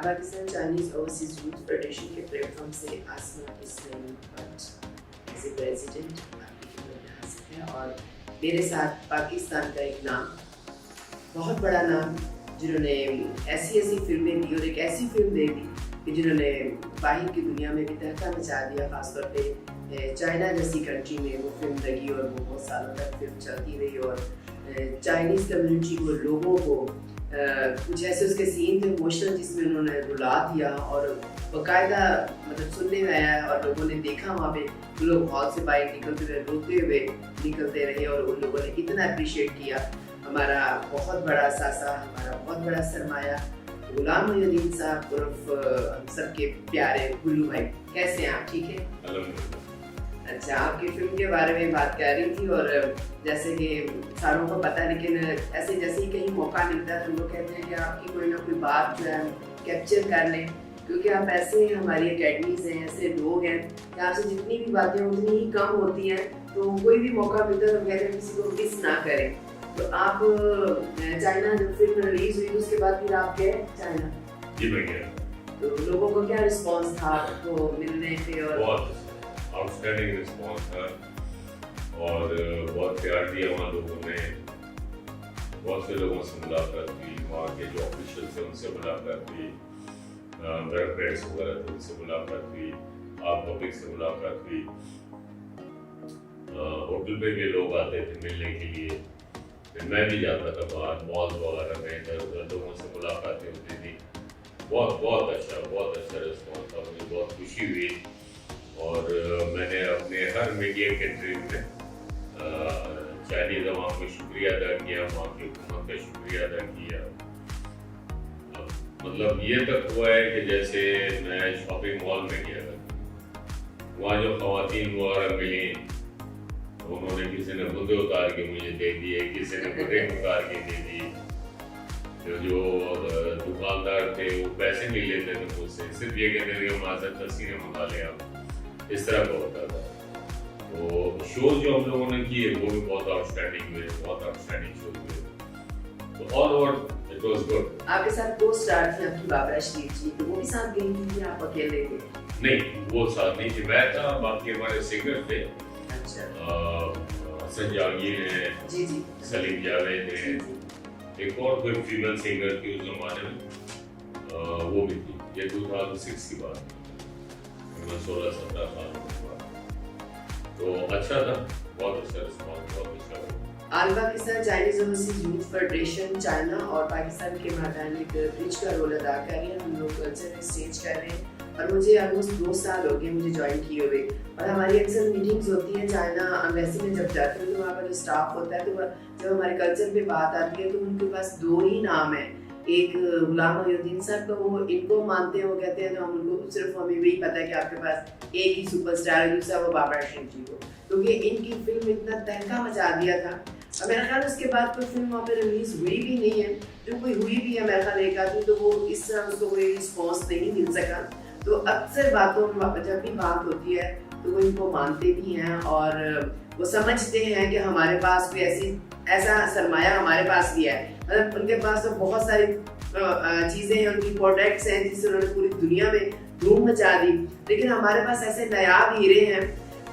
Pakistan Chinese overseas youth federation के platform से आसमा इस्लाम Bhatt as a president आपकी खिदमत में हाजिर है और मेरे साथ पाकिस्तान का एक नाम, बहुत बड़ा नाम, जिन्होंने ऐसी ऐसी फिल्में दी और एक ऐसी फिल्म दे दी कि जिन्होंने बाहर की दुनिया में भी तहलका मचा दिया। खासतौर पे चाइना जैसी कंट्री में वो फिल्म लगी और वो बहुत सालों तक फिल्म चलती रही और चाइनीज़ कम्युनिटी को, लोगों को कुछ ऐसे उसके सीन थे इमोशनल जिसमें उन्होंने रुला दिया और बाकायदा मतलब सुनने में आया और लोगों ने देखा वहाँ पे लोग हॉल से बाहर निकलते हुए रोते हुए निकलते रहे और उन लोगों ने इतना अप्रिशिएट किया। हमारा बहुत बड़ा सासा, हमारा बहुत बड़ा सरमाया गुलाम मोइनुद्दीन साहब उर्फ हम सबके प्यारे गुल्लू भाई, कैसे हैं आप? ठीक है। अच्छा, आपकी फिल्म के बारे में बात कर रही थी और जैसे कि सारों को पता है, लेकिन ऐसे जैसे ही कहीं मौका मिलता है तो लोग कहते हैं कि आपकी कोई ना कोई बात जो है कैप्चर कर लें, क्योंकि आप ऐसे हमारी अकेडमीज हैं, ऐसे लोग हैं कि आपसे जितनी भी बातें उतनी ही कम होती हैं, तो कोई भी मौका मिलता है तो कहते हैं किसी को मिस ना करें। तो आप चाइना जब फिल्म रिलीज हुई तो उसके बाद फिर आप गए चाइना? जी मैं गया। तो लोगों को क्या रिस्पॉन्स था आपको मिलने पे? और बहुत आउटस्टैंडिंग रिस्पॉन्स था और बहुत प्यार दिया वहाँ लोगों ने। बहुत से लोगों से मुलाकात हुई, वहाँ के जो ऑफिशियल थे उनसे मुलाकात हुई, ब्यूरोक्रेट्स वगैरह थे उनसे मुलाकात हुई, आप पब्लिक से मुलाकात हुई। होटल पे भी लोग आते थे मिलने के लिए, फिर मैं भी जाता था बाहर मॉल वगैरह में, इधर उधर लोगों से मुलाकातें होती थी। बहुत अच्छा रिस्पॉन्स था, मुझे बहुत खुशी हुई और मैंने अपने हर मीडिया के इंटरव्यू में चाइनीज अवाम को शुक्रिया अदा किया, वहाँ की हुकूमत का शुक्रिया अदा किया। मतलब ये तक हुआ है कि जैसे मैं शॉपिंग मॉल में गया था, वहाँ जो ख़वातीन वगैरह मिली, उन्होंने किसी ने मुद्दे उतार के मुझे दे दिए, किसी ने मुद्दे उतार के दे दिए। जो दुकानदार थे वो पैसे नहीं लेते थे मुझसे, सिर्फ ये कहते थे कि माज़रत तस्वीरें मंगा लें आप, इस तरह का होता था। तो शोज जो हम लोगों ने किए वो भी बहुत आउटस्टैंडिंग हुए, बहुत आउटस्टैंडिंग शोज हुए। तो all over it was good. आपके साथ दो स्टार थी आपकी बाबरा शरीफ जी, तो वो भी साथ गई थी कि आप अकेले थे? नहीं, वो साथ नहीं थी, मैं था, बाकी हमारे सिंगर थे। अच्छा। हसन जहांगीर है, जी जी, सलीम जावेद है, एक और कोई फीमेल सिंगर थी उस जमाने में, वो भी थी। ये 2006 की बात, मैं 16-17 साल की बात। तो अच्छा था, बहुत अच्छा रिस्पॉन्स, बहुत अच्छा था। All Pakistan Chinese overseas youth federation China और पाकिस्तान के मादान एक ब्रिज का रोल अदा कर रही है। हम लोग कल्चर एक्सचेंज कर रहे हैं और मुझे ऑलमोस्ट 2 साल हो गए मुझे ज्वाइन किए हुए और हमारी अक्सर मीटिंग्स होती हैं चाइना एम्बेसी में। जब जाते हैं तो वहाँ का जो स्टाफ होता है, तो जब हमारे कल्चर पे बात आती है तो उनके पास 2 ही नाम है। एक गुलाम मोइनुद्दीन साहब, तो वो इनको मानते हैं, वो कहते हैं तो हम उनको सिर्फ हमें वही पता है कि आपके पास एक ही सुपरस्टार है, दूसरा वो बाबरा शरीफ जी को, क्योंकि इनकी फिल्म इतना तहलका मचा दिया था। और मेरा ख्याल उसके बाद कोई फिल्म वहाँ पे रिलीज हुई भी नहीं है, जो कोई हुई भी है मेरा ख्याल एक आदमी, तो वो इस तरह उसको कोई रिस्पॉन्स नहीं मिल सका। तो अक्सर बातों में जब भी बात होती है तो वो इनको मानते भी हैं और वो समझते हैं कि हमारे पास कोई ऐसा सरमाया हमारे पास भी है। मतलब उनके पास तो बहुत सारी चीज़ें हैं, उनकी प्रोडक्ट्स हैं जिससे उन्होंने पूरी दुनिया में धूम मचा दी, लेकिन हमारे पास ऐसे नायाब हीरे हैं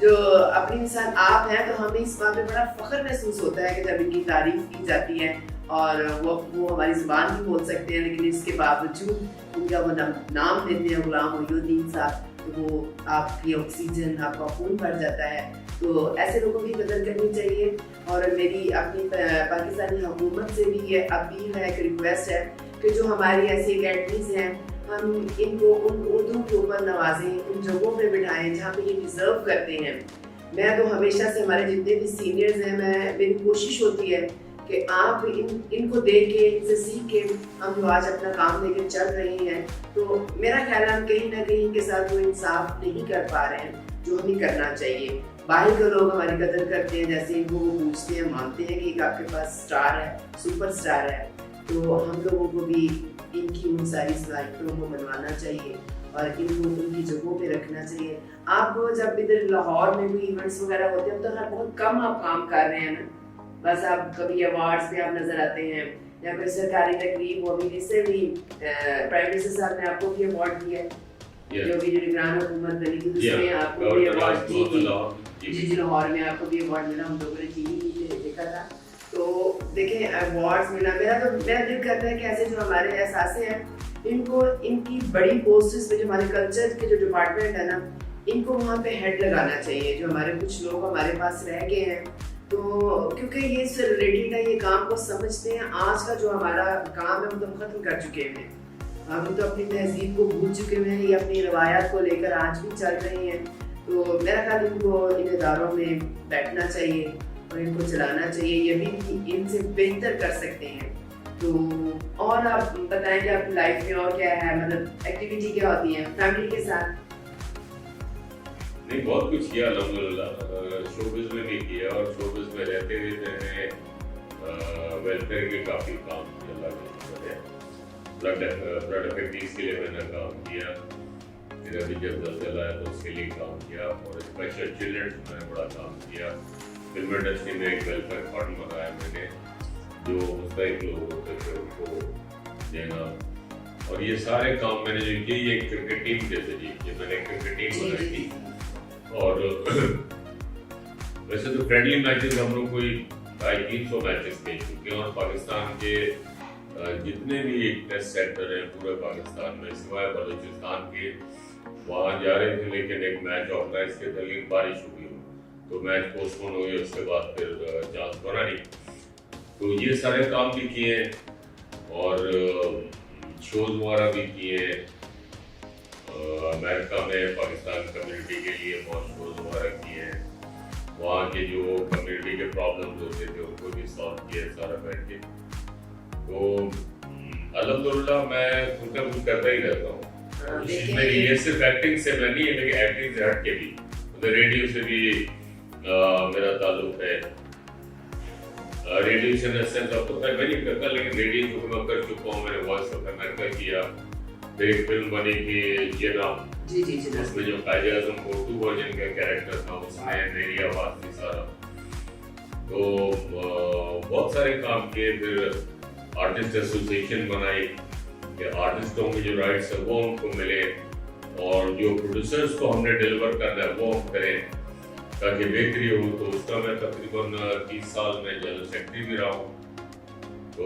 जो अपनी मिसाल आप हैं। तो हमें इस बात में बड़ा फख्र महसूस होता है कि जब इनकी तारीफ की जाती है और वो हमारी ज़ुबान भी बोल सकते हैं, लेकिन इसके बावजूद उनका वो नाम लेते हैं गुलाम मोइनुद्दीन साहब, तो वो आपकी ऑक्सीजन, आपका खून भर जाता है। तो ऐसे लोगों की कदर करनी चाहिए और मेरी अपनी पाकिस्तानी हुकूमत से भी ये अपील है, एक रिक्वेस्ट है कि जो हमारी ऐसी अकेडमीज हैं, हम इनको उन उर्दू के ऊपर नवाजें, उन जगहों पे बिठाएं जहाँ पे ये डिज़र्व करते हैं। मैं तो हमेशा से, हमारे जितने भी सीनियर्स हैं, मेरी कोशिश होती है कि आप इनको देख के, इनसे सीख के हम जो आज अपना काम लेकर चल रहे हैं, तो मेरा ख्याल है हम कहीं ना कहीं इनके साथ वो इंसाफ नहीं कर पा रहे हैं जो हमें करना चाहिए। बाहर के लोग हमारी कदर करते हैं, जैसे इनको वो पूछते हैं, मानते हैं कि आपके पास स्टार है, सुपर स्टार है, तो हम लोगों को भी इनकी उन सारी सलाहियतों को मनवाना चाहिए और इनको उनकी जगहों पे रखना चाहिए। आप जब इधर लाहौर में भी इवेंट्स वगैरह होते हैं तो बहुत कम आप काम कर रहे हैं ना, बस आप कभी अवार्ड्स पे आप नजर आते हैं या कोई सरकारी तकरीब हो। अभी रिसेंटली प्राइम मिनिस्टर साहब ने आपको भी अवार्ड दिया है, जो भी जो निगरान हुकूमत बनी थी उसमें आपको भी अवार्ड जी लाहौर में आपको भी अवार्ड मिला, हम लोगों ने टीवी में देखा था। तो देखें अवार्ड्स मिला, मेरा दिल करता है कि ऐसे जो हमारे एहसास हैं इनको इनकी बड़ी पोस्ट्स पे जो हमारे कल्चर के जो डिपार्टमेंट है ना, इनको वहाँ पे हेड लगाना चाहिए। जो हमारे कुछ लोग हमारे पास रह गए हैं, तो क्योंकि ये इससे रिलेटेड है, ये काम को समझते हैं। आज का जो हमारा काम है वो तो खत्म कर चुके हैं, हम तो अपनी तहजीब को भूल चुके हैं, ये अपनी रवायात को लेकर आज भी चल रही हैं। तो मेरा ख्याल इनको इन इदारों में बैठना चाहिए और इनको चलाना चाहिए, ये भी इनसे बेहतर कर सकते हैं। तो और आप बताएंगे अपनी लाइफ में और क्या है, मतलब एक्टिविटी क्या होती है फैमिली के साथ? नहीं, बहुत कुछ किया अल्हम्दुलिल्लाह, शोबिज़ में भी किया और शोबिज़ में रहते हुए मैंने वेलफेयर के काफ़ी काम किया। अल्लाह के शुक्र है, ब्लड अफेक्टिव्स के लिए मैंने काम किया, फिर अभी जब ज़लज़ला आया तो उसके लिए काम किया, और स्पेशल चिल्ड्रन में बड़ा काम किया। फिल्म इंडस्ट्री में एक वेलफेयर फंड बनाया मैंने, जो मुस्तहिक लोग होते थे उनको देना, और ये सारे काम मैंने जो किए ये क्रिकेट टीम जैसे जी, ये मैंने क्रिकेट टीम बनाई थी। और वैसे तो फ्रेंडली मैचेस हम लोग कोई 250-300 मैचेस खेल चुके हैं, और पाकिस्तान के जितने भी टेस्ट सेंटर हैं पूरे पाकिस्तान में सिवाय बलूचिस्तान के, वहाँ जा रहे थे, लेकिन एक मैच ऑर्गेनाइज के थे, लेकिन बारिश हो गई तो मैच पोस्टपोन हो गया, उसके बाद फिर चांस बना नहीं। तो ये सारे काम भी किए और शोज वगैरह भी किए। अमेरिका में पाकिस्तान कम्युनिटी के लिए बहुत शोज वगैरह किए हैं, वहाँ के जो कम्युनिटी के प्रॉब्लम्स होते थे उनको भी सॉल्व किया सारा बैठ के। तो अल्हम्दुलिल्लाह मैं कुछ ना कुछ करता ही रहता हूँ। मेरी ये सिर्फ एक्टिंग से मैं नहीं है, लेकिन एक्टिंग से हट के भी तो रेडियो से भी मेरा ताल्लुक है। रेडियो से अब तो मैं नहीं करता, लेकिन रेडियो को मैं कर चुका हूँ। मैंने वॉइस ऑफ अमेरिका किया, फिर एक फिल्म बनी थी जिना, उसमें जो कायदे आज़म को 2 वर्जन का कैरेक्टर था, उसमें मेरी आवाज़ थी सारा। तो बहुत सारे काम किए। फिर आर्टिस्ट एसोसिएशन बनाई कि आर्टिस्टों के जो राइट्स है वो उनको मिले, और जो प्रोड्यूसर्स को हमने डिलीवर करना है वो हम करें ताकि बेहतरी हो। तो उसका मैं तकरीबन 30 साल में जनरल सेक्रेटरी भी रहा हूँ। तो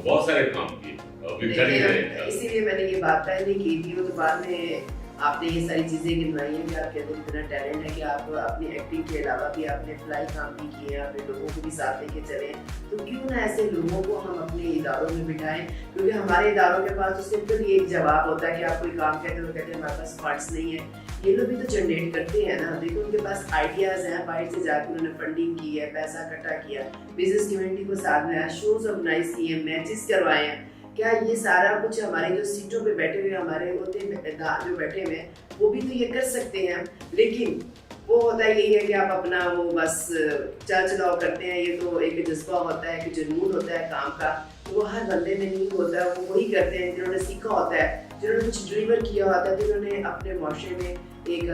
बहुत सारे काम किए, अभी कर ही रहे हैं। इसीलिए मैंने ये बात पहले की थी, वो तो बाद में आपने ये सारी चीज़ें गिनवाई हैं कि आपके अंदर इतना टैलेंट है कि आप अपनी एक्टिंग के अलावा भी आपने फ्लाई काम भी किए हैं, आपने लोगों को भी साथ लेके चले। तो क्यों ना ऐसे लोगों को हम अपने इदारों में बिठाएं, क्योंकि हमारे इदारों के पास तो सिंपल एक जवाब होता है कि आप कोई काम कहते हो, कहते हैं हमारे पास फंड्स नहीं है। ये लोग भी तो जनरेट करते हैं ना, देखो उनके पास आइडियाज़ हैं, बाहर से जाकर उन्होंने फंडिंग की है, पैसा इकट्ठा किया, बिजनेस कम्युनिटी को साथ में शोज ऑर्गेनाइज किए, मैचेस करवाए हैं। क्या ये सारा कुछ हमारे जो सीटों पे बैठे हुए हमारे होते जो बैठे हुए वो भी तो ये कर सकते हैं, लेकिन वो होता यही है कि आप अपना वो बस चल चलाओ करते हैं। ये तो एक जज्बा होता है, एक जुनून होता है काम का, तो वो हर बंदे में नहीं होता। वो वही करते हैं जिन्होंने सीखा होता है, जिन्होंने कुछ डिलीवर किया होता है, जिन्होंने अपने माशरे में एक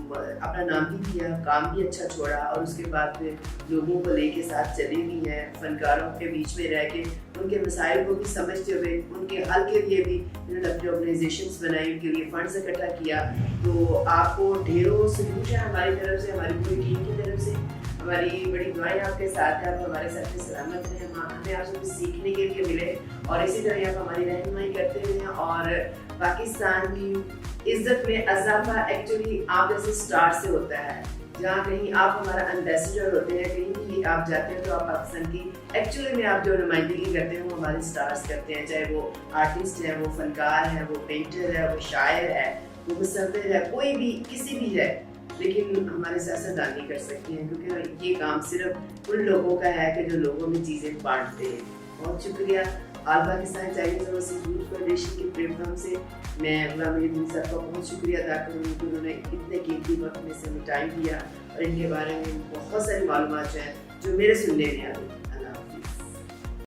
अपना नाम भी किया, काम भी अच्छा छोड़ा, और उसके बाद फिर लोगों को लेके साथ चले भी हैं, फनकारों के बीच में रह के उनके मसाइल को भी समझते हुए उनके हल के लिए भी इन्होंने अपनी ऑर्गेनाइजेशंस बनाई, उनके लिए फंड्स इकट्ठा किया। तो आपको ढेरों सल्यूट है हमारी तरफ से, हमारी पूरी टीम की तरफ से। हमारी बड़ी दुआएं आपके साथ है, आप हमारे साथ में सलामत रहें, हमें आपसे कुछ सीखने के लिए मिले, और इसी तरह आप हमारी रहनुमाई करते रहें। और पाकिस्तान की इज्जत में इजाफा एक्चुअली आप जैसे स्टार से होता है, जहाँ कहीं आप हमारा एम्बेसडर होते हैं, कहीं भी आप जाते हैं तो आप पाकिस्तान की एक्चुअली में आप जो नुमाइंदगी करते हैं वो हमारे स्टार्स करते हैं, चाहे वो आर्टिस्ट है, वो फनकार है, वो पेंटर है, वो शायर है, वो मुसव्विर है, कोई भी किसी भी है, लेकिन हमारे सियासतदान नहीं कर सकते हैं, क्योंकि ये काम सिर्फ उन लोगों का है कि जो लोगों में चीज़ें बांटते हैं। बहुत शुक्रिया all Pakistan Chinese overseas youth federation के प्लेटफॉर्म से मैं गुलाम मेहदी साहब का बहुत शुक्रिया अदा करूँगी कि उन्होंने इतने कीमती वक्त में से टाइम दिया, और इनके बारे में बहुत सारी मालूमात हैं जो मेरे सुनने में आ गई।